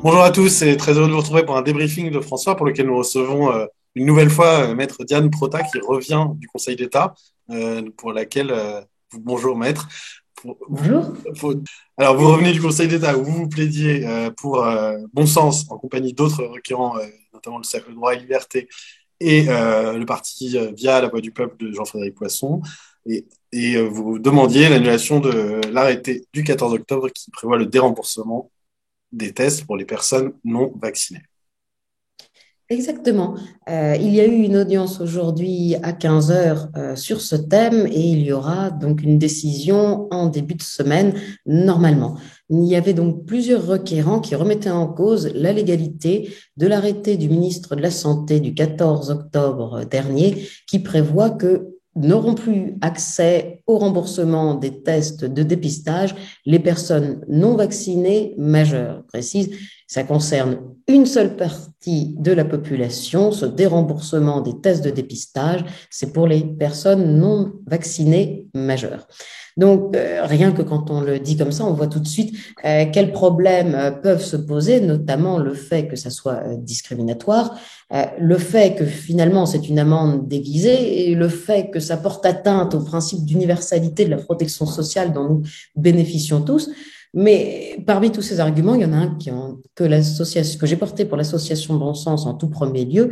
Bonjour à tous et très heureux de vous retrouver pour un débriefing de François pour lequel nous recevons une nouvelle fois Maître Diane Prota qui revient du Conseil d'État pour laquelle bonjour Maître. Pour- Bonjour. pour- alors vous revenez du Conseil d'État où vous plaidiez pour bon sens en compagnie d'autres requérants, notamment le Cercle Droit et Liberté et le parti Via la Voix du Peuple de Jean-Frédéric Poisson et vous demandiez l'annulation de l'arrêté du 14 octobre qui prévoit le déremboursement des tests pour les personnes non vaccinées. Exactement. Il y a eu une audience aujourd'hui à 15 heures sur ce thème et il y aura donc une décision en début de semaine normalement. Il y avait donc plusieurs requérants qui remettaient en cause la légalité de l'arrêté du ministre de la Santé du 14 octobre dernier qui prévoit que n'auront plus accès au remboursement des tests de dépistage les personnes non vaccinées majeures. Précise, ça concerne une seule partie de la population. Ce déremboursement des tests de dépistage, c'est pour les personnes non vaccinées majeures. Donc, rien que quand on le dit comme ça, on voit tout de suite quels problèmes peuvent se poser, notamment le fait que ça soit discriminatoire, le fait que finalement c'est une amende déguisée et le fait que ça porte atteinte au principe d'universalité de la protection sociale dont nous bénéficions tous. Mais parmi tous ces arguments, il y en a un que j'ai porté pour l'association Bon Sens en tout premier lieu,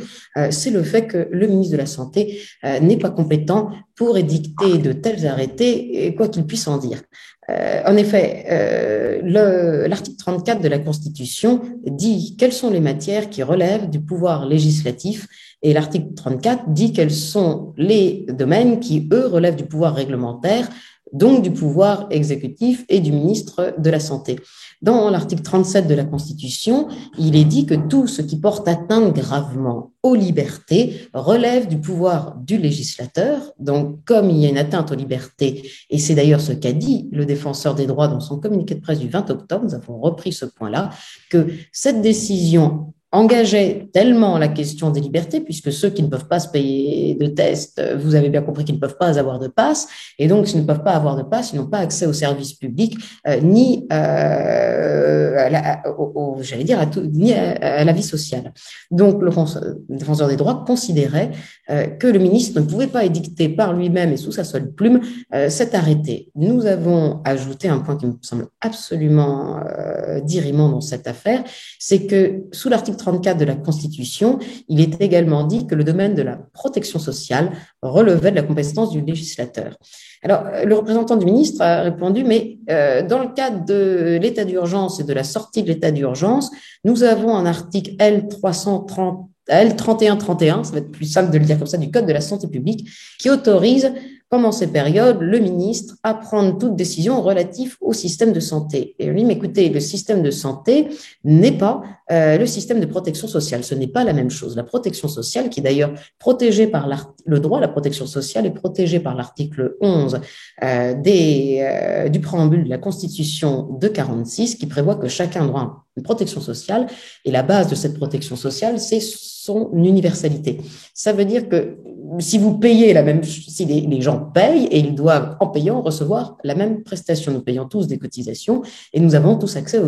c'est le fait que le ministre de la Santé n'est pas compétent pour édicter de tels arrêtés, quoi qu'il puisse en dire. En effet, l'article 34 de la Constitution dit quelles sont les matières qui relèvent du pouvoir législatif et l'article 34 dit quels sont les domaines qui, eux, relèvent du pouvoir réglementaire, donc du pouvoir exécutif et du ministre de la Santé. Dans l'article 37 de la Constitution, il est dit que tout ce qui porte atteinte gravement aux libertés relève du pouvoir du législateur. Donc, comme il y a une atteinte aux libertés, et c'est d'ailleurs ce qu'a dit le défenseur des droits dans son communiqué de presse du 20 octobre, nous avons repris ce point-là, que cette décision engageait tellement la question des libertés, puisque ceux qui ne peuvent pas se payer de tests, vous avez bien compris qu'ils ne peuvent pas avoir de passe, et donc s'ils ne peuvent pas avoir de passe, ils n'ont pas accès aux services publics, ni j'allais dire, ni à la vie sociale. Donc le défenseur des droits considérait que le ministre ne pouvait pas édicter par lui-même et sous sa seule plume cet arrêté. Nous avons ajouté un point qui me semble absolument dirimant dans cette affaire, c'est que sous l'article 34 de la Constitution, il est également dit que le domaine de la protection sociale relevait de la compétence du législateur. Alors, le représentant du ministre a répondu, mais dans le cadre de l'état d'urgence et de la sortie de l'état d'urgence, nous avons un article L330, L3131, ça va être plus simple de le dire comme ça, du Code de la santé publique, qui autorise pendant ces périodes, le ministre à prendre toute décision relative au système de santé. Et lui, mais écoutez, le système de santé n'est pas le système de protection sociale. Ce n'est pas la même chose. La protection sociale, qui est d'ailleurs protégée par le droit à la protection sociale, est protégée par l'article 11 du préambule de la Constitution de 46, qui prévoit que chacun a droit à une protection sociale. Et la base de cette protection sociale, c'est son universalité. Ça veut dire que si vous payez la même, si les gens payent et ils doivent, en payant, recevoir la même prestation. Nous payons tous des cotisations et nous avons tous accès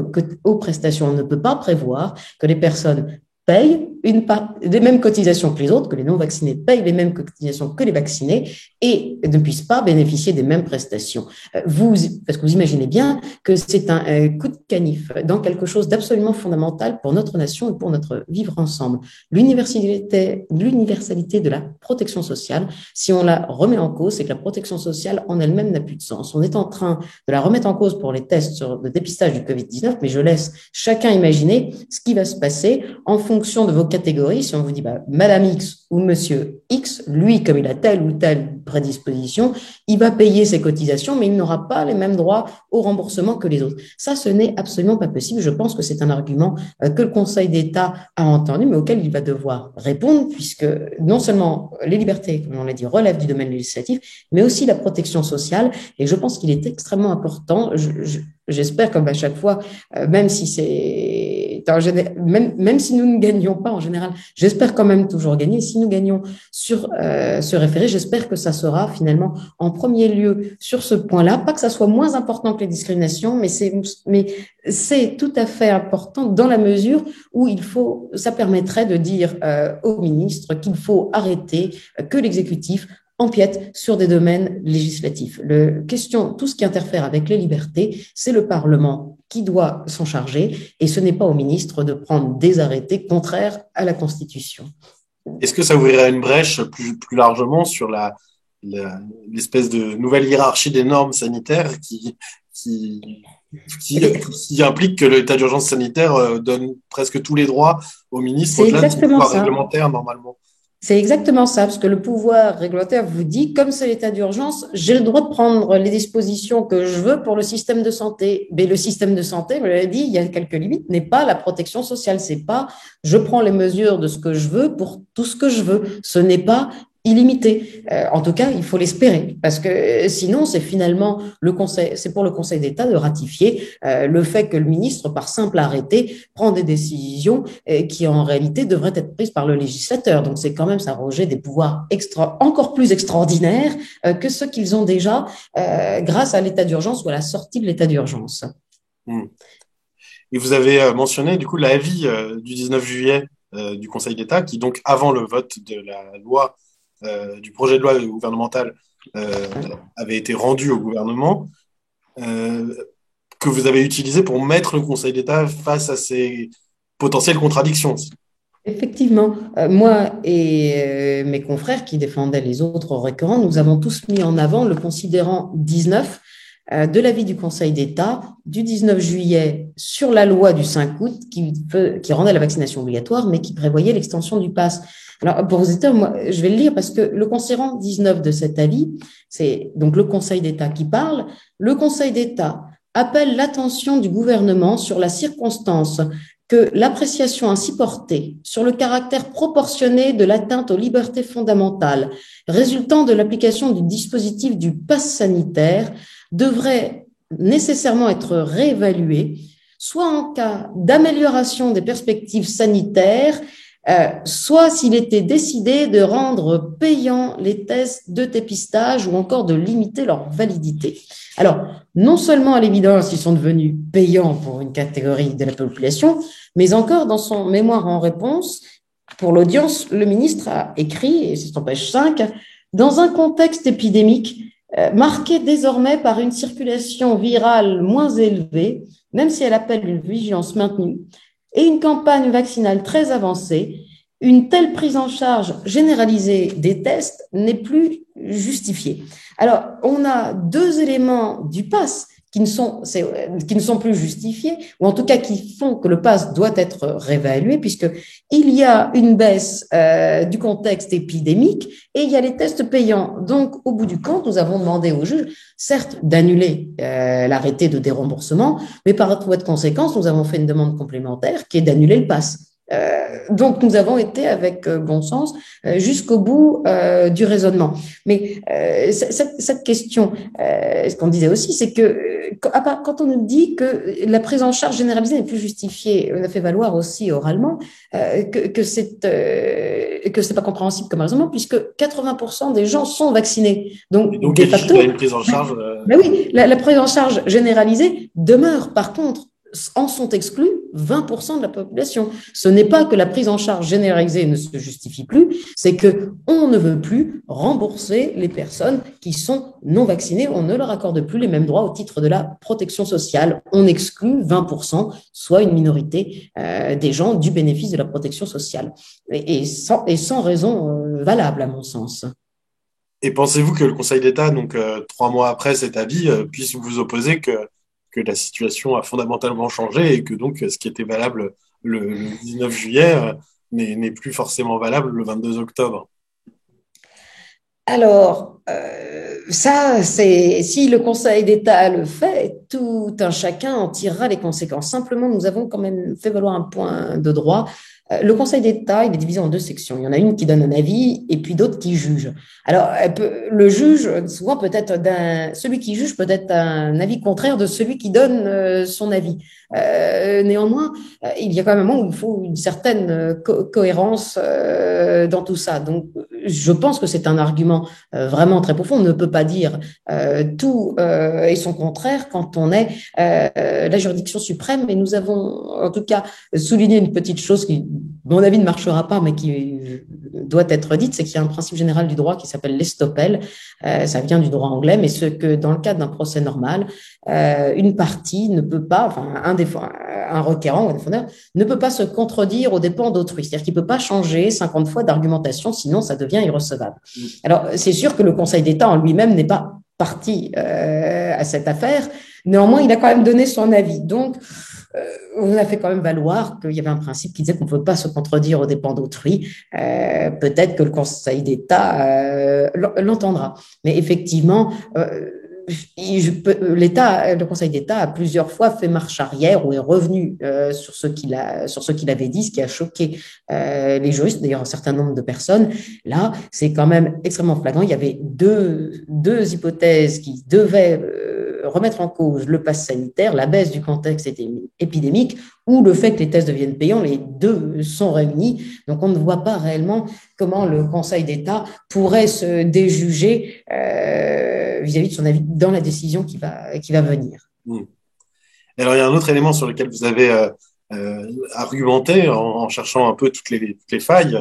aux prestations. On ne peut pas prévoir que les personnes payent les mêmes cotisations que les autres, que les non-vaccinés payent les mêmes cotisations que les vaccinés et ne puissent pas bénéficier des mêmes prestations. Parce que vous imaginez bien que c'est un coup de canif dans quelque chose d'absolument fondamental pour notre nation et pour notre vivre ensemble. L'universalité de la protection sociale, si on la remet en cause, c'est que la protection sociale en elle-même n'a plus de sens. On est en train de la remettre en cause pour les tests de dépistage du Covid-19, mais je laisse chacun imaginer ce qui va se passer en fonction de vos catégories. Si on vous dit Madame X ou Monsieur X, lui, comme il a telle ou telle prédisposition, il va payer ses cotisations, mais il n'aura pas les mêmes droits au remboursement que les autres. Ça, ce n'est absolument pas possible. Je pense que c'est un argument que le Conseil d'État a entendu, mais auquel il va devoir répondre, puisque non seulement les libertés, comme on l'a dit, relèvent du domaine législatif, mais aussi la protection sociale. Et je pense qu'il est extrêmement important. J'espère, comme à chaque fois, même si c'est même si nous ne gagnons pas en général, j'espère quand même toujours gagner. Si nous gagnons sur ce référé, j'espère que ça sera finalement en premier lieu sur ce point-là. Pas que ça soit moins important que les discriminations, mais c'est tout à fait important dans la mesure où ça permettrait de dire au ministre qu'il faut arrêter, que l'exécutif empiète sur des domaines législatifs. Tout ce qui interfère avec les libertés, c'est le Parlement qui doit s'en charger et ce n'est pas au ministre de prendre des arrêtés contraires à la Constitution. Est-ce que ça ouvrirait une brèche plus largement sur l'espèce de nouvelle hiérarchie des normes sanitaires qui, qui implique que l'état d'urgence sanitaire donne presque tous les droits au ministre au-delà du pouvoir réglementaire normalement? C'est exactement ça, parce que le pouvoir réglementaire vous dit, comme c'est l'état d'urgence, j'ai le droit de prendre les dispositions que je veux pour le système de santé. Mais le système de santé, vous l'avez dit, il y a quelques limites, n'est pas la protection sociale. C'est pas, je prends les mesures de ce que je veux pour tout ce que je veux. Ce n'est pas illimité. En tout cas, il faut l'espérer, parce que sinon, c'est finalement c'est pour le Conseil d'État de ratifier le fait que le ministre, par simple arrêté, prend des décisions qui en réalité devraient être prises par le législateur. Donc, c'est quand même s'arroger des pouvoirs encore plus extraordinaires que ceux qu'ils ont déjà grâce à l'état d'urgence ou à la sortie de l'état d'urgence. Et vous avez mentionné du coup l'avis du 19 juillet du Conseil d'État, qui donc avant le vote de la loi du projet de loi gouvernemental avait été rendu au gouvernement, que vous avez utilisé pour mettre le Conseil d'État face à ces potentielles contradictions. Effectivement, moi et mes confrères qui défendaient les autres requérants, nous avons tous mis en avant le considérant 19 de l'avis du Conseil d'État du 19 juillet sur la loi du 5 août qui rendait la vaccination obligatoire, mais qui prévoyait l'extension du pass. Alors, pour vos auditeurs, moi, je vais le lire parce que le considérant 19 de cet avis, c'est donc le Conseil d'État qui parle. Le Conseil d'État appelle l'attention du gouvernement sur la circonstance que l'appréciation ainsi portée sur le caractère proportionné de l'atteinte aux libertés fondamentales résultant de l'application du dispositif du pass sanitaire devrait nécessairement être réévaluée, soit en cas d'amélioration des perspectives sanitaires, soit s'il était décidé de rendre payants les tests de dépistage ou encore de limiter leur validité. Alors, non seulement à l'évidence, ils sont devenus payants pour une catégorie de la population, mais encore dans son mémoire en réponse, pour l'audience, le ministre a écrit, et c'est en page 5, dans un contexte épidémique marqué désormais par une circulation virale moins élevée, même si elle appelle une vigilance maintenue, et une campagne vaccinale très avancée, une telle prise en charge généralisée des tests n'est plus justifiée. Alors, on a deux éléments du pass qui ne sont plus justifiés, ou en tout cas qui font que le pass doit être réévalué, puisqu'il y a une baisse du contexte épidémique et il y a les tests payants. Donc, au bout du compte, nous avons demandé au juge, certes, d'annuler l'arrêté de déremboursement, mais par voie de conséquence, nous avons fait une demande complémentaire qui est d'annuler le pass. Donc, nous avons été avec bon sens jusqu'au bout du raisonnement. Mais cette question, ce qu'on disait aussi, c'est que quand on nous dit que la prise en charge généralisée n'est plus justifiée, on a fait valoir aussi oralement que c'est pas compréhensible comme raisonnement, puisque 80% des gens sont vaccinés. Donc de facto, une prise en charge. Ben oui, la prise en charge généralisée demeure. Par contre, en sont exclus 20% de la population. Ce n'est pas que la prise en charge généralisée ne se justifie plus, c'est qu'on ne veut plus rembourser les personnes qui sont non vaccinées. On ne leur accorde plus les mêmes droits au titre de la protection sociale. On exclut 20%, soit une minorité des gens du bénéfice de la protection sociale. Et sans raison valable, à mon sens. Et pensez-vous que le Conseil d'État, donc 3 mois après cet avis, puisse vous opposer que la situation a fondamentalement changé et que donc ce qui était valable le 19 juillet n'est plus forcément valable le 22 octobre? Alors, ça, si le Conseil d'État le fait, tout un chacun en tirera les conséquences. Simplement, nous avons quand même fait valoir un point de droit. Le Conseil d'État, il est divisé en deux sections. Il y en a une qui donne un avis et puis d'autres qui jugent. Alors, le juge, souvent peut-être celui qui juge peut être un avis contraire de celui qui donne son avis. Néanmoins, il y a quand même un moment où il faut une certaine cohérence dans tout ça. Donc, je pense que c'est un argument vraiment très profond. On ne peut pas dire tout et son contraire quand on est la juridiction suprême. Et nous avons, en tout cas, souligné une petite chose qui, à mon avis, ne marchera pas, mais qui doit être dite, c'est qu'il y a un principe général du droit qui s'appelle l'estoppel. Ça vient du droit anglais, mais ce que dans le cadre d'un procès normal, une partie ne peut pas, enfin un requérant ou un défendeur ne peut pas se contredire aux dépens d'autrui. C'est-à-dire qu'il ne peut pas changer 50 fois d'argumentation, sinon ça devient irrecevable. Alors, c'est sûr que le Conseil d'État en lui-même n'est pas parti à cette affaire. Néanmoins, il a quand même donné son avis. Donc, on a fait quand même valoir qu'il y avait un principe qui disait qu'on ne peut pas se contredire aux dépens d'autrui. Peut-être que le Conseil d'État l'entendra. Mais effectivement, le Conseil d'État a plusieurs fois fait marche arrière ou est revenu sur ce qu'il avait dit, ce qui a choqué les juristes, d'ailleurs un certain nombre de personnes. Là, c'est quand même extrêmement flagrant. Il y avait deux hypothèses qui devaient remettre en cause le pass sanitaire, la baisse du contexte épidémique ou le fait que les tests deviennent payants. Les deux sont réunis. Donc, on ne voit pas réellement comment le Conseil d'État pourrait se déjuger vis-à-vis de son avis dans la décision qui va venir. Alors, il y a un autre élément sur lequel vous avez argumenté en cherchant un peu toutes les failles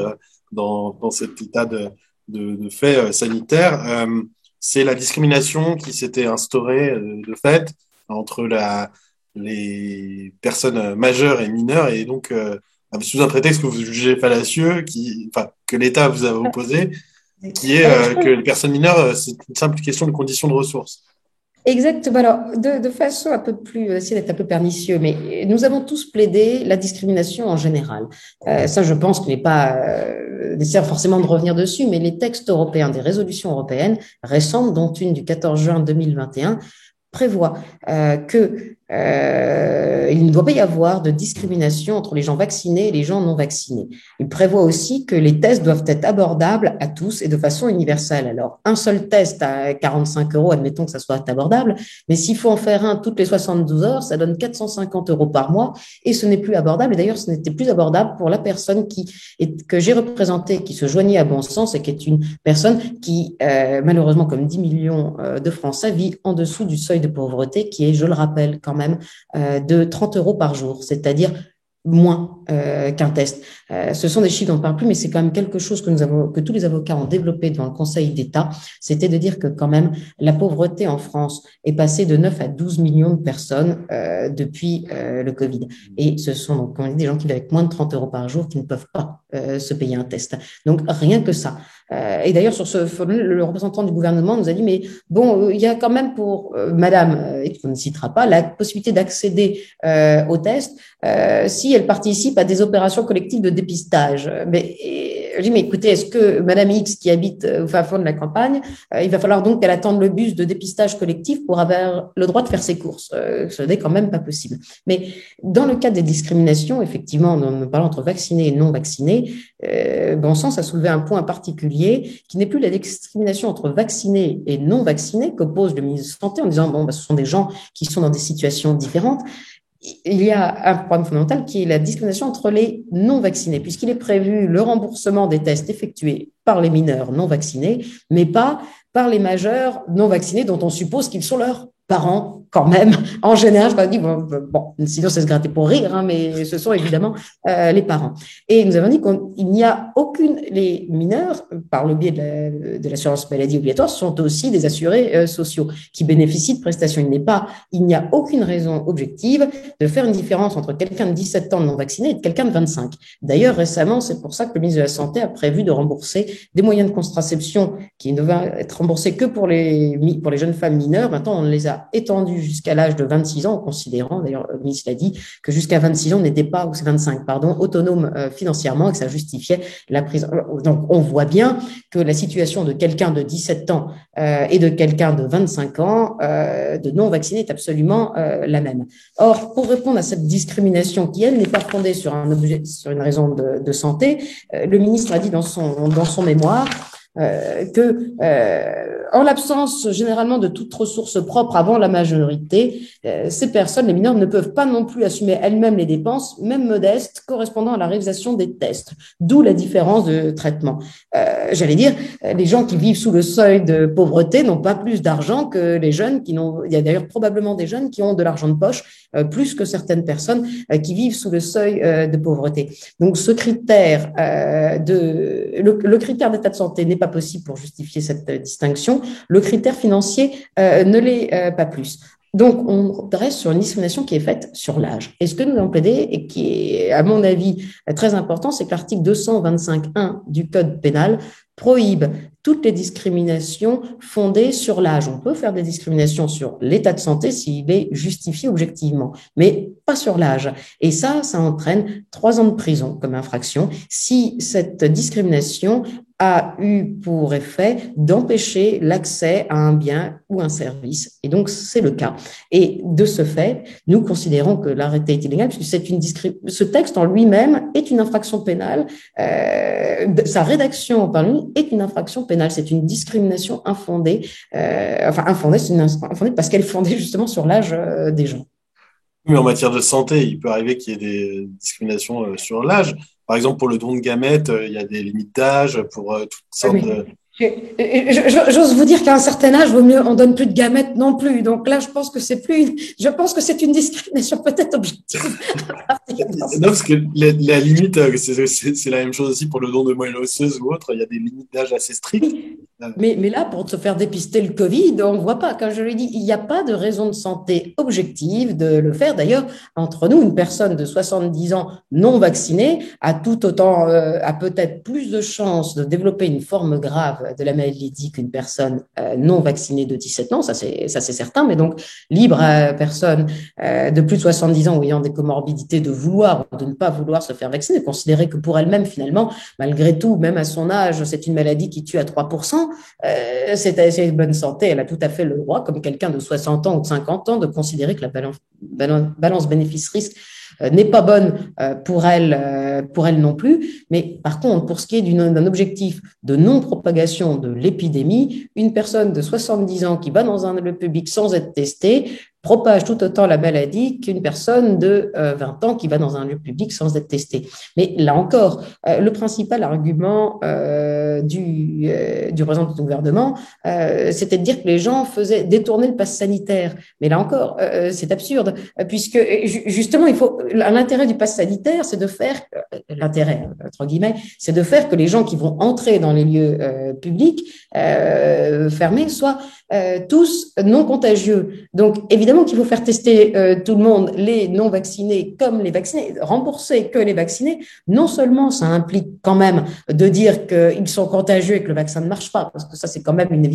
dans cet état de fait sanitaire. C'est la discrimination qui s'était instaurée de fait entre les personnes majeures et mineures, et donc sous un prétexte que vous jugez fallacieux, que l'État vous a opposé, qui est que les personnes mineures, c'est une simple question de conditions de ressources. Exactement. Alors, de façon un peu plus, essayer d'être un peu pernicieux, mais nous avons tous plaidé la discrimination en général. Ça, je pense qu'il n'est pas nécessaire forcément de revenir dessus, mais les textes européens, des résolutions européennes récentes, dont une du 14 juin 2021, prévoit il ne doit pas y avoir de discrimination entre les gens vaccinés et les gens non vaccinés. Il prévoit aussi que les tests doivent être abordables à tous et de façon universelle. Alors, un seul test à 45 €, admettons que ça soit abordable, mais s'il faut en faire un toutes les 72 heures, ça donne 450 € par mois et ce n'est plus abordable. Et d'ailleurs, ce n'était plus abordable pour la personne que j'ai représentée, qui se joignait à Bon Sens et qui est une personne qui, malheureusement, comme 10 millions de Français, vit en dessous du seuil de pauvreté qui est, je le rappelle quand même, de 30 € par jour, c'est-à-dire moins qu'un test. Ce sont des chiffres dont on ne parle plus, mais c'est quand même quelque chose que tous les avocats ont développé dans le Conseil d'État, c'était de dire que quand même la pauvreté en France est passée de 9 à 12 millions de personnes depuis le Covid. Et ce sont donc, comme on dit, des gens qui vivent avec moins de 30 € par jour qui ne peuvent pas se payer un test. Donc rien que ça. Et d'ailleurs, sur le représentant du gouvernement nous a dit, mais bon, il y a quand même pour madame, et qu'on ne citera pas, la possibilité d'accéder au test si elle participe à des opérations collectives de dépistage. Mais je dis, mais écoutez, est-ce que madame X qui habite au fin fond de la campagne, il va falloir donc qu'elle attende le bus de dépistage collectif pour avoir le droit de faire ses courses? Ce n'est quand même pas possible. Mais dans le cas des discriminations, effectivement, en parlant entre vaccinés et non vaccinés, Bon Sens a soulevé un point particulier qui n'est plus la discrimination entre vaccinés et non vaccinés qu'oppose le ministre de la Santé en disant, bon, ce sont des gens qui sont dans des situations différentes. Il y a un problème fondamental qui est la discrimination entre les non-vaccinés, puisqu'il est prévu le remboursement des tests effectués par les mineurs non vaccinés, mais pas par les majeurs non vaccinés dont on suppose qu'ils sont leurs parents quand même. En général, je dis, bon, sinon c'est se gratter pour rire, hein, mais ce sont évidemment les parents. Et nous avons dit qu'il n'y a les mineurs, par le biais de l'assurance maladie obligatoire, sont aussi des assurés sociaux qui bénéficient de prestations. Il n'y a aucune raison objective de faire une différence entre quelqu'un de 17 ans non vacciné et de quelqu'un de 25. D'ailleurs, récemment, c'est pour ça que le ministre de la Santé a prévu de rembourser des moyens de contraception qui ne devaient être remboursés que pour les jeunes femmes mineures. Maintenant, on les a étendus jusqu'à l'âge de 26 ans, en considérant, d'ailleurs, le ministre l'a dit, que jusqu'à 26 ans, on n'était pas, ou c'est 25, pardon, autonome financièrement et que ça justifiait la prise. Donc, on voit bien que la situation de quelqu'un de 17 ans et de quelqu'un de 25 ans de non-vacciné est absolument la même. Or, pour répondre à cette discrimination qui, elle, n'est pas fondée sur sur une raison de santé, le ministre a dit dans son mémoire que, en l'absence généralement de toute ressource propre avant la majorité, ces personnes, les mineurs, ne peuvent pas non plus assumer elles-mêmes les dépenses, même modestes, correspondant à la réalisation des tests. D'où la différence de traitement. J'allais dire, les gens qui vivent sous le seuil de pauvreté n'ont pas plus d'argent que les jeunes qui n'ont. Il y a d'ailleurs probablement des jeunes qui ont de l'argent de poche plus que certaines personnes qui vivent sous le seuil de pauvreté. Donc, ce critère le critère d'état de santé n'est pas possible pour justifier cette distinction. Le critère financier ne l'est pas plus. Donc, on reste sur une discrimination qui est faite sur l'âge. Et ce que nous avons plaidé, et qui est, à mon avis, très important, c'est que l'article 225.1 du Code pénal prohibe toutes les discriminations fondées sur l'âge. On peut faire des discriminations sur l'état de santé s'il est justifié objectivement, mais pas sur l'âge. Et ça entraîne 3 ans de prison comme infraction si cette discrimination a eu pour effet d'empêcher l'accès à un bien ou un service. Et donc, c'est le cas. Et de ce fait, nous considérons que l'arrêté est illégal puisque ce texte en lui-même est une infraction pénale. Sa rédaction par lui est une infraction pénale. C'est une discrimination infondée. Infondée, c'est infondée parce qu'elle est fondée justement sur l'âge des gens. Mais en matière de santé, il peut arriver qu'il y ait des discriminations sur l'âge. Par exemple, pour le don de gamètes, il y a des limites d'âge pour toutes sortes de... J'ose vous dire qu'à un certain âge, vaut mieux on donne plus de gamètes non plus. Donc là, je pense que c'est une discrimination peut-être objective. Non, parce que la limite, c'est la même chose aussi pour le don de moelle osseuse ou autre. Il y a des limites d'âge assez strictes. Mais là, pour se faire dépister le Covid, on ne voit pas. Comme je l'ai dit, il n'y a pas de raison de santé objective de le faire. D'ailleurs, entre nous, une personne de 70 ans non vaccinée a tout autant, a peut-être plus de chances de développer une forme grave de la maladie qu'une personne non vaccinée de 17 ans. Ça, c'est certain. Mais donc, libre à personne de plus de 70 ans ou ayant des comorbidités de vouloir ou de ne pas vouloir se faire vacciner, considérer que pour elle-même, finalement, malgré tout, même à son âge, c'est une maladie qui tue à 3%. C'est une bonne santé, elle a tout à fait le droit, comme quelqu'un de 60 ans ou de 50 ans, de considérer que la balance bénéfice-risque n'est pas bonne pour elle non plus. Mais par contre, pour ce qui est d'un objectif de non-propagation de l'épidémie, une personne de 70 ans qui va dans un lieu public sans être testée propage tout autant la maladie qu'une personne de 20 ans qui va dans un lieu public sans être testée. Mais là encore, le principal argument du représentant du gouvernement, c'était de dire que les gens faisaient détourner le pass sanitaire. Mais là encore, c'est absurde, puisque justement, l'intérêt du pass sanitaire, c'est de faire, l'intérêt, entre guillemets, c'est de faire que les gens qui vont entrer dans les lieux publics fermés soient tous non contagieux. Donc, évidemment qu'il faut faire tester tout le monde, les non-vaccinés comme les vaccinés, rembourser que les vaccinés. Non seulement ça implique quand même de dire qu'ils sont contagieux et que le vaccin ne marche pas, parce que ça, c'est quand même une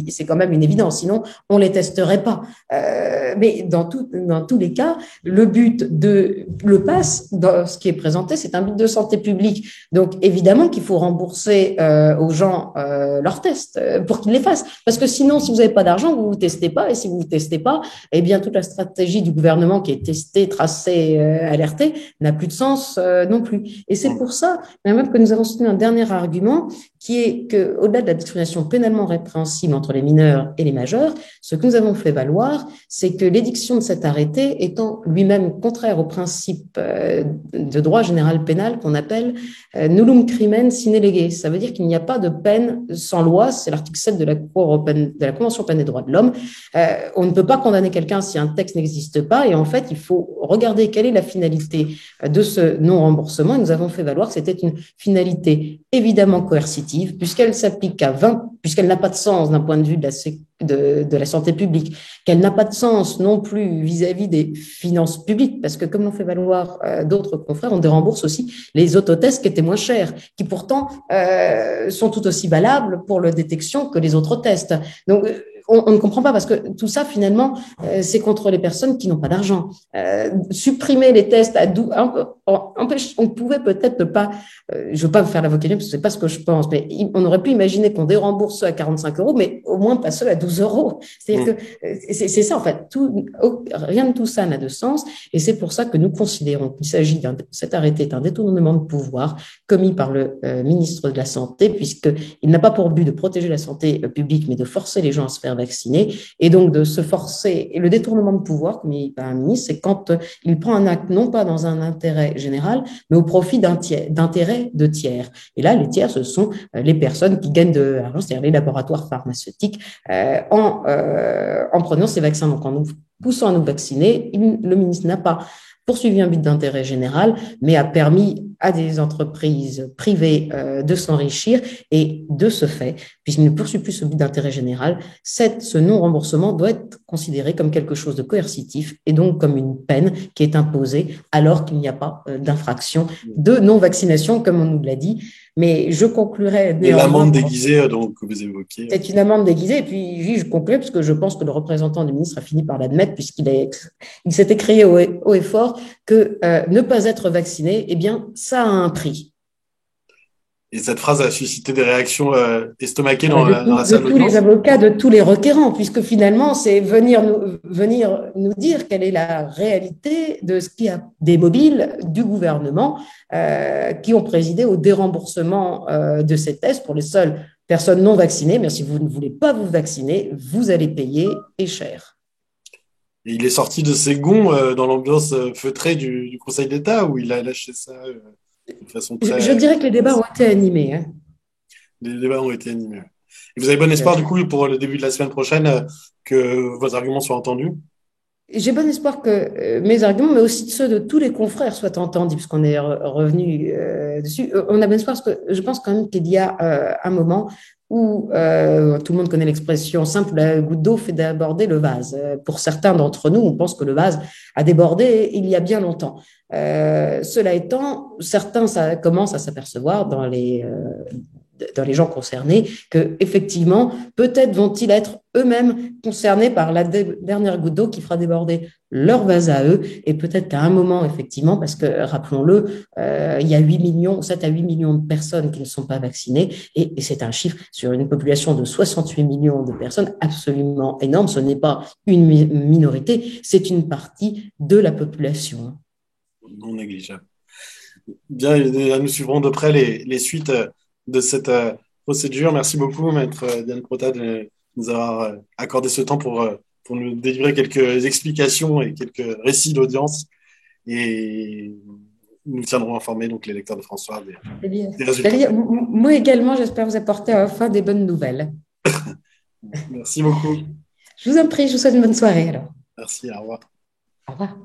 évidence, sinon on les testerait pas. Mais dans tous les cas, le pass, dans ce qui est présenté, c'est un but de santé publique. Donc, évidemment qu'il faut rembourser aux gens leurs tests pour qu'ils les fassent. Parce que sinon, si vous n'avez pas d'argent, vous ne vous testez pas. Et si vous ne vous testez pas, eh bien, toute la stratégie du gouvernement qui est testée, tracée, alertée, n'a plus de sens non plus. Et c'est pour ça, même que nous avons soutenu un dernier argument qui est qu'au-delà de la discrimination pénalement répréhensible entre les mineurs et les majeurs, ce que nous avons fait valoir, c'est que l'édiction de cet arrêté étant lui-même contraire au principe de droit général pénal qu'on appelle nullum crimen sine lege. Ça veut dire qu'il n'y a pas de peine sans loi, c'est l'article 7 de la Convention européenne des droits de l'homme. On ne peut pas condamner quelqu'un si un texte n'existe pas, et en fait, il faut regarder quelle est la finalité de ce non-remboursement. Et nous avons fait valoir que c'était une finalité évidemment coercitive, puisqu'elle s'applique puisqu'elle n'a pas de sens d'un point de vue de la santé publique, qu'elle n'a pas de sens non plus vis-à-vis des finances publiques, parce que comme l'ont fait valoir d'autres confrères, on dérembourse aussi les autotests qui étaient moins chers, qui pourtant sont tout aussi valables pour la détection que les autres tests. Donc, on ne comprend pas parce que tout ça, finalement, c'est contre les personnes qui n'ont pas d'argent. Supprimer les tests à 12, on pouvait peut-être ne pas, je ne veux pas vous faire l'avocat parce que ce n'est pas ce que je pense, mais on aurait pu imaginer qu'on dérembourse ceux à 45 euros, mais au moins pas ceux à 12 euros. C'est-à-dire que c'est ça, en fait. Rien de tout ça n'a de sens. Et c'est pour ça que nous considérons qu'il s'agit cet arrêté d'un détournement de pouvoir commis par le ministre de la Santé, puisqu'il n'a pas pour but de protéger la santé publique, mais de forcer les gens à se faire vacciner. Et donc, de se forcer. Et le détournement de pouvoir, commis par un ministre, c'est quand il prend un acte non pas dans un intérêt général, mais au profit d'intérêts de tiers. Et là, les tiers, ce sont les personnes qui gagnent de l'argent, c'est-à-dire les laboratoires pharmaceutiques, en prenant ces vaccins. Donc, en nous poussant à nous vacciner, le ministre n'a pas poursuivi un but d'intérêt général, mais a permis à des entreprises privées de s'enrichir et de ce fait, puisqu'il ne poursuit plus ce but d'intérêt général, ce non-remboursement doit être considéré comme quelque chose de coercitif et donc comme une peine qui est imposée alors qu'il n'y a pas d'infraction de non-vaccination, comme on nous l'a dit. Mais je conclurai. Et l'amende déguisée donc, que vous évoquiez. C'est une amende déguisée. Et puis, je conclurai parce que je pense que le représentant du ministre a fini par l'admettre puisqu'il s'était crié haut et fort que ne pas être vacciné, eh bien, ça a un prix. Et cette phrase a suscité des réactions estomaquées dans la salle de tous les avocats, de tous les requérants, puisque finalement, c'est venir nous dire quelle est la réalité de ce qui a des mobiles du gouvernement qui ont présidé au déremboursement de ces tests pour les seules personnes non vaccinées. Mais si vous ne voulez pas vous vacciner, vous allez payer et cher. Et il est sorti de ses gonds dans l'ambiance feutrée du Conseil d'État où il a lâché ça de façon très... Je dirais que les débats ont été animés. Hein. Les débats ont été animés. Et vous avez bon espoir, du coup, pour le début de la semaine prochaine, que vos arguments soient entendus? J'ai bon espoir que mes arguments, mais aussi ceux de tous les confrères, soient entendus, puisqu'on est revenu dessus. On a bon espoir parce que je pense quand même qu'il y a un moment où tout le monde connaît l'expression simple, la goutte d'eau fait déborder le vase. Pour certains d'entre nous, on pense que le vase a débordé il y a bien longtemps. Cela étant, certains commencent à s'apercevoir dans les gens concernés que effectivement, peut-être vont-ils être eux-mêmes concernés par la dernière goutte d'eau qui fera déborder leur vase à eux, et peut-être qu'à un moment, effectivement, parce que, rappelons-le, il y a 7 à 8 millions de personnes qui ne sont pas vaccinées, et c'est un chiffre sur une population de 68 millions de personnes absolument énorme. Ce n'est pas une minorité, c'est une partie de la population. Non négligeable. Bien, nous suivrons de près les suites de cette procédure. Merci beaucoup, Maître Diane Prota, de nous avoir accordé ce temps pour nous délivrer quelques explications et quelques récits d'audience. Et nous tiendrons informés, donc, les lecteurs de François des résultats. Moi également, j'espère vous apporter enfin des bonnes nouvelles. Merci beaucoup. Je vous en prie, je vous souhaite une bonne soirée alors. Merci, au revoir. Au revoir.